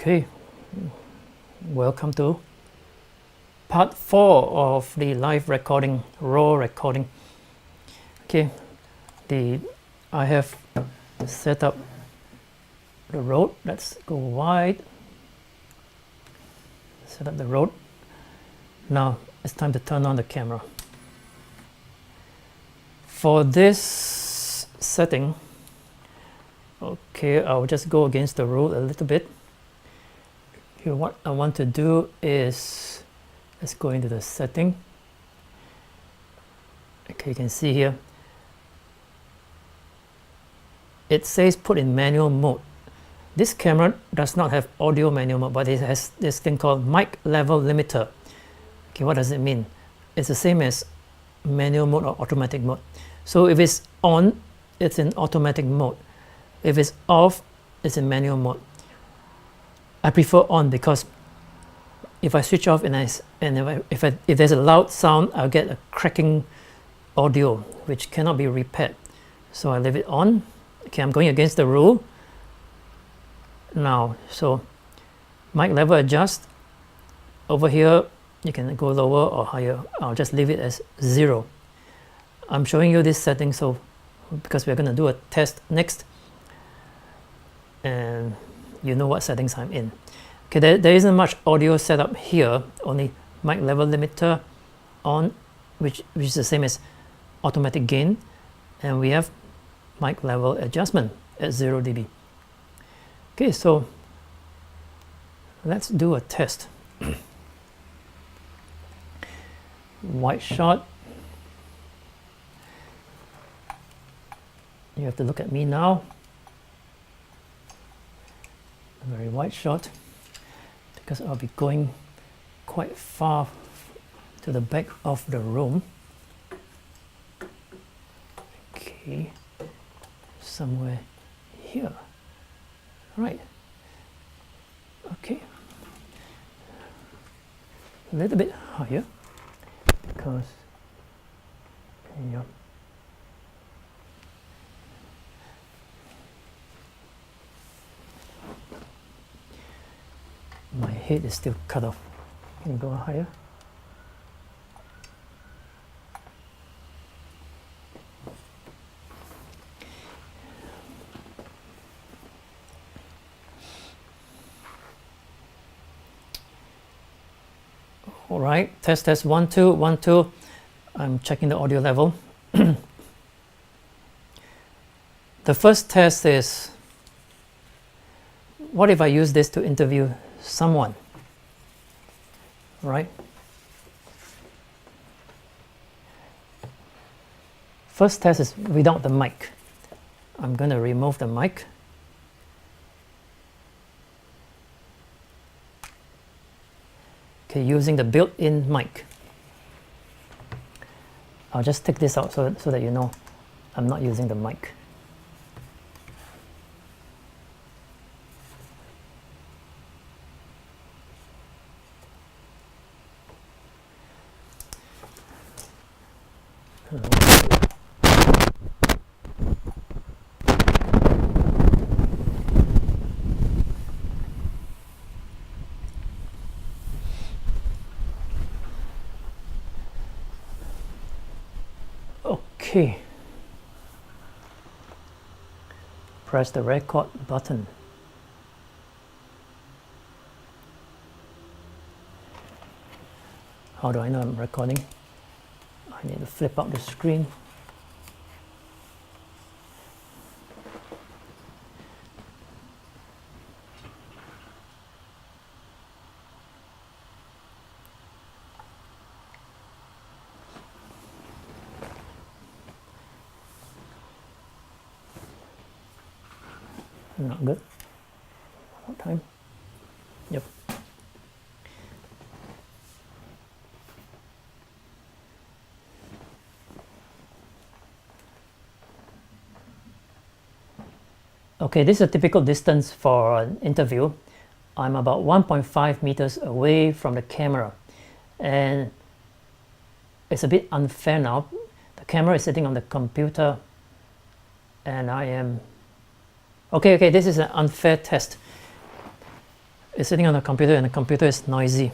Okay, welcome to part 4 of the live recording, raw recording. Okay, I have set up the road. Let's go wide. Set up the road. Now it's time to turn on the camera. For this setting, okay, I'll just go against the road a little bit. Here, what I want to do is, let's go into the setting. Okay, you can see here, it says put in manual mode. This camera does not have audio manual mode, but it has this thing called mic level limiter. Okay, what does it mean? It's the same as manual mode or automatic mode. So if it's on, it's in automatic mode. If it's off, it's in manual mode. I prefer on because if I switch off if there's a loud sound, I'll get a cracking audio which cannot be repaired. So I leave it on. Okay, I'm going against the rule now. So mic level adjust. Over here you can go lower or higher. I'll just leave it as 0. I'm showing you this setting so because we're going to do a test next, and you know what settings I'm in. Okay, there isn't much audio setup here, only mic level limiter on, which is the same as automatic gain, and we have mic level adjustment at 0 dB. Okay, so let's do a test. Wide shot. You have to look at me now. A very wide shot because I'll be going quite far to the back of the room. Okay, somewhere here. Right. Okay. A little bit higher because yeah. My head is still cut off. Can you go higher? All right, test 1 2 1 2. I'm checking the audio level. The first test is, what if I use this to interview someone, right? First test is without the mic. I'm going to remove the mic. Okay, using the built-in mic. I'll just take this out so that you know I'm not using the mic. Okay, press the record button. How do I know I'm recording? I need to flip up the screen. Not good. One more time. Yep. Okay, this is a typical distance for an interview. I'm about 1.5 meters away from the camera, and it's a bit unfair now. The camera is sitting on the computer and I am okay, this is an unfair test. is sitting on the computer and the computer is noisy.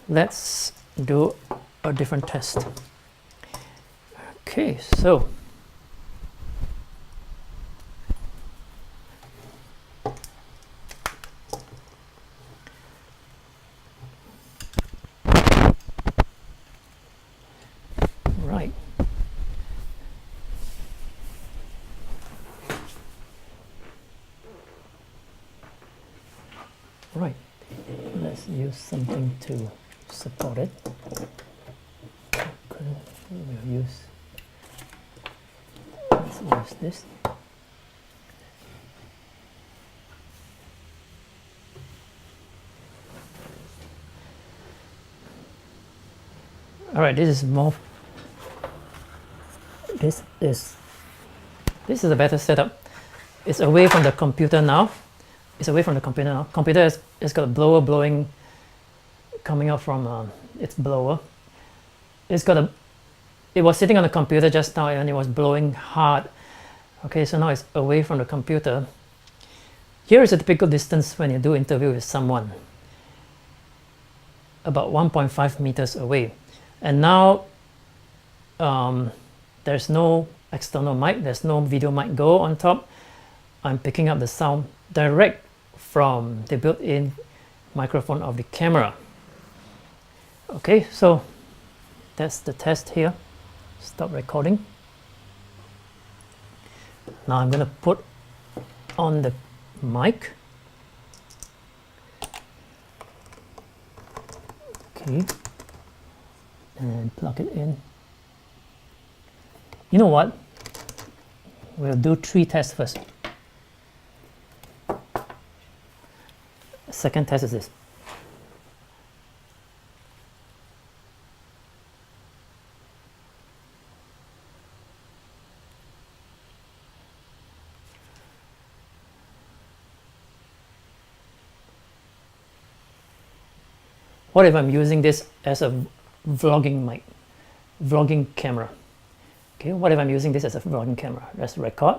Let's do a different test. Okay, so right. Right. Let's use something to support it. Okay, let's use this. All right, this is more. This is a better setup. It's away from the computer now. It's away from the computer now. Computer has got a blower blowing, coming out from its blower. It was sitting on the computer just now and it was blowing hard. Okay, so now it's away from the computer. Here is a typical distance when you do interview with someone. About 1.5 meters away. And now there's no external mic, there's no video mic go on top. I'm picking up the sound direct from the built-in microphone of the camera. Okay, so that's the test here. Stop recording. Now I'm going to put on the mic. Okay, and plug it in. You know what? We'll do 3 tests first. Second test is this. What if I'm using this as a vlogging mic, vlogging camera? Okay, what if I'm using this as a vlogging camera? Let's record.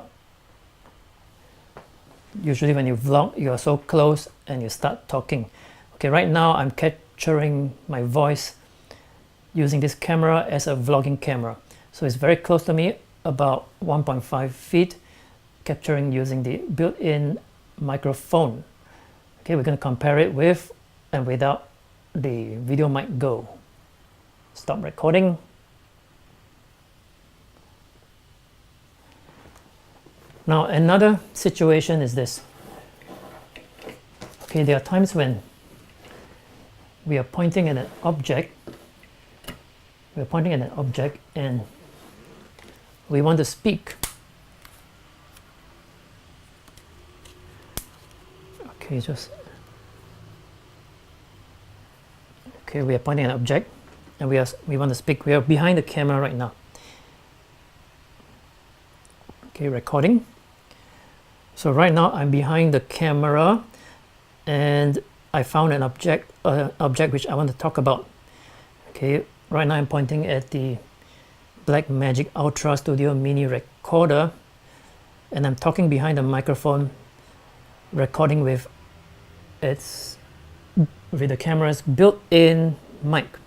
Usually when you vlog, you are so close and you start talking. Okay, right now I'm capturing my voice using this camera as a vlogging camera. So it's very close to me, about 1.5 feet, capturing using the built-in microphone. Okay, we're going to compare it with and without the VideoMic Go. Stop recording. Now another situation is this. Okay, there are times when we are pointing at an object. We're pointing at an object and we want to speak. Okay, we are pointing at an object and we want to speak. We are behind the camera right now. Okay, recording. So right now I'm behind the camera and I found an object which I want to talk about. Okay, right now I'm pointing at the Blackmagic Ultra Studio Mini Recorder and I'm talking behind the microphone, recording with the camera's built-in mic.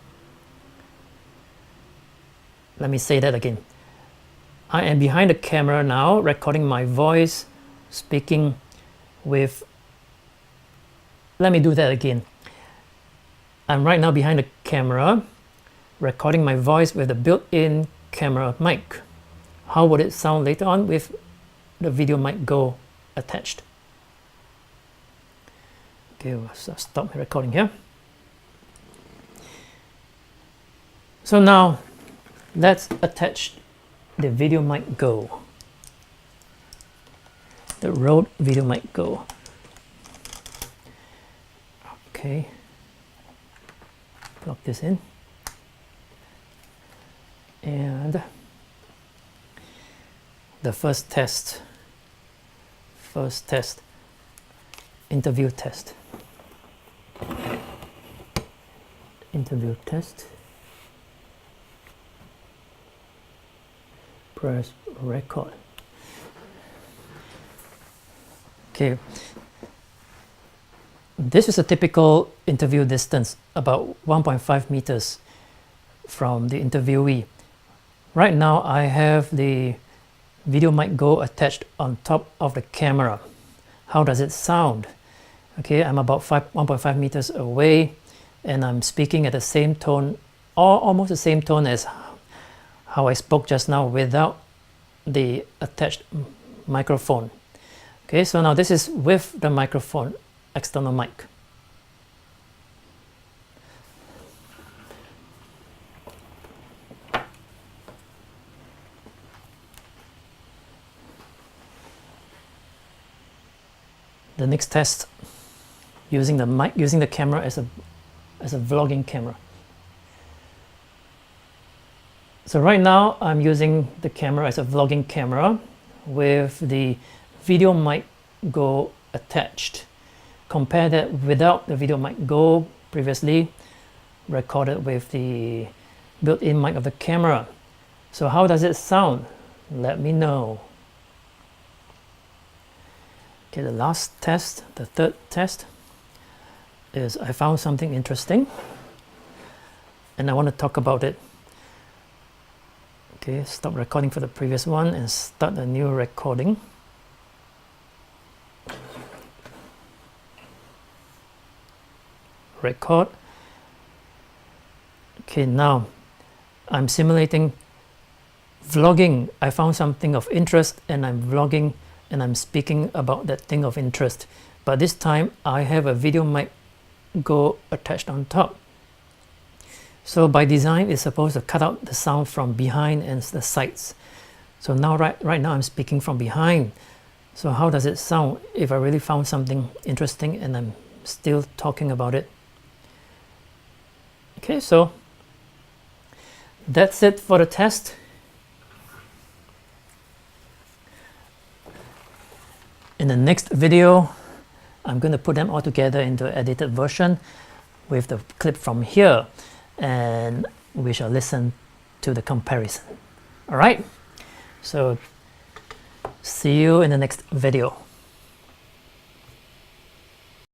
Let me say that again. I am behind the camera now, recording my voice, speaking with, let me do that again. I'm right now behind the camera, recording my voice with the built-in camera mic. How would it sound later on with the VideoMic Go attached? Okay, we'll stop recording here. So now let's attach the VideoMic Go, the Rode VideoMic Go. Okay, plug this in, and the first test, interview test. Press record. Okay, This is a typical interview distance, about 1.5 meters from the interviewee. Right now I have the VideoMic Go attached on top of the camera. How does it sound? Okay, I'm about 1.5 meters away and I'm speaking at the same tone, or almost the same tone as how I spoke just now without the attached microphone. Okay, so now this is with the microphone, external mic. The next test, using the mic, using the camera as a vlogging camera. So right now I'm using the camera as a vlogging camera with the VideoMic Go attached. Compare that without the VideoMic Go, previously recorded with the built-in mic of the camera. So how does it sound? Let me know. Okay, the last test, the third test, is I found something interesting and I want to talk about it. Okay, stop recording for the previous one and start a new recording. Record. Okay, now I'm simulating vlogging. I found something of interest and I'm vlogging and I'm speaking about that thing of interest. But this time I have a VideoMic Go attached on top. So by design it's supposed to cut out the sound from behind and the sides. So now right now I'm speaking from behind. So how does it sound if I really found something interesting and I'm still talking about it? Okay, so that's it for the test. In the next video, I'm going to put them all together into an edited version with the clip from here, and we shall listen to the comparison. All right, so see you in the next video.